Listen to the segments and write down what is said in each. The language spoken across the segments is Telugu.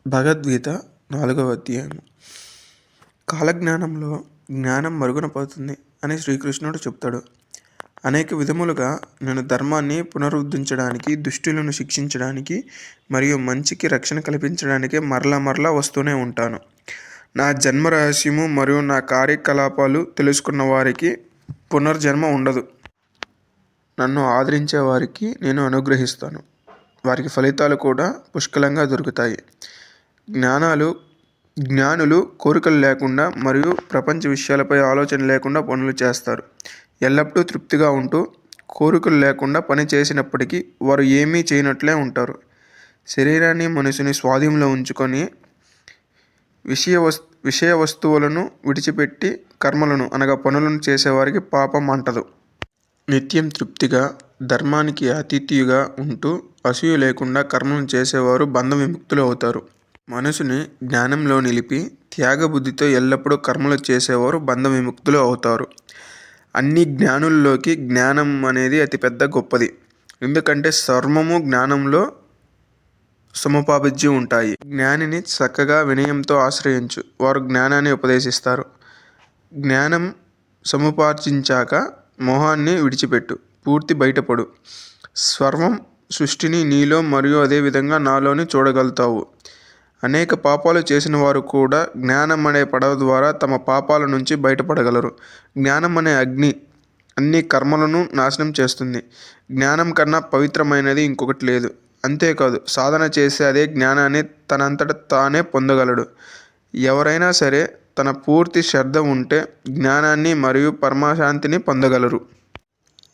భగవద్గీత 4వ అధ్యాయం. కాలజ్ఞానంలో జ్ఞానం మరుగున పోతుంది అని శ్రీకృష్ణుడు చెప్తాడు. అనేక విధములుగా నేను ధర్మాన్ని పునరుద్ధరించడానికి, దుష్టులను శిక్షించడానికి మరియు మంచికి రక్షణ కల్పించడానికి మరలా వస్తూనే ఉంటాను. నా జన్మ రహస్యము మరియు నా కార్యకలాపాలు తెలుసుకున్న వారికి పునర్జన్మ ఉండదు. నన్ను ఆదరించే వారికి నేను అనుగ్రహిస్తాను. వారికి ఫలితాలు కూడా పుష్కలంగా దొరుకుతాయి. జ్ఞానులు కోరికలు లేకుండా మరియు ప్రపంచ విషయాలపై ఆలోచన లేకుండా పనులు చేస్తారు. ఎల్లప్పుడూ తృప్తిగా ఉంటూ కోరికలు లేకుండా పని చేసినప్పటికీ వారు ఏమీ చేయనట్లే ఉంటారు. శరీరాన్ని మనసుని స్వాధీనంలో ఉంచుకొని విషయ వస్తువులను విడిచిపెట్టి కర్మలను అనగా పనులను చేసేవారికి పాపం అంటదు. నిత్యం తృప్తిగా ధర్మానికి అతిథిగా ఉంటూ అసూయ లేకుండా కర్మలను చేసేవారు బంధ విముక్తులు అవుతారు. మనసుని జ్ఞానంలో నిలిపి త్యాగబుద్ధితో ఎల్లప్పుడూ కర్మలు చేసేవారు బంధ విముక్తులు అవుతారు. అన్ని జ్ఞానుల్లోకి జ్ఞానం అనేది అతిపెద్ద గొప్పది. ఎందుకంటే సర్వము జ్ఞానంలో సముపార్జించి ఉంటాయి. జ్ఞానిని చక్కగా వినయంతో ఆశ్రయించు, వారు జ్ఞానాన్ని ఉపదేశిస్తారు. జ్ఞానం సముపార్జించాక మోహాన్ని విడిచిపెట్టు, పూర్తి బయటపడు. సర్వం సృష్టిని నీలో మరియు అదేవిధంగా నాలోని చూడగలుగుతావు. అనేక పాపాలు చేసిన వారు కూడా జ్ఞానం అనే పడవ ద్వారా తమ పాపాల నుంచి బయటపడగలరు. జ్ఞానం అనే అగ్ని అన్ని కర్మలను నాశనం చేస్తుంది. జ్ఞానం కన్నా పవిత్రమైనది ఇంకొకటి లేదు. అంతేకాదు, సాధన చేసే అదే జ్ఞానాన్ని తనంతట తానే పొందగలడు. ఎవరైనా సరే తన పూర్తి శ్రద్ధ ఉంటే జ్ఞానాన్ని మరియు పరమశాంతిని పొందగలరు.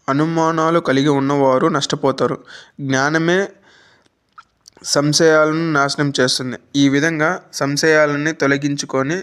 అనుమానాలు కలిగి ఉన్నవారు నష్టపోతారు. జ్ఞానమే సంశయాలను నాశనం చేస్తుంది. ఈ విధంగా సంశయాలని తొలగించుకొని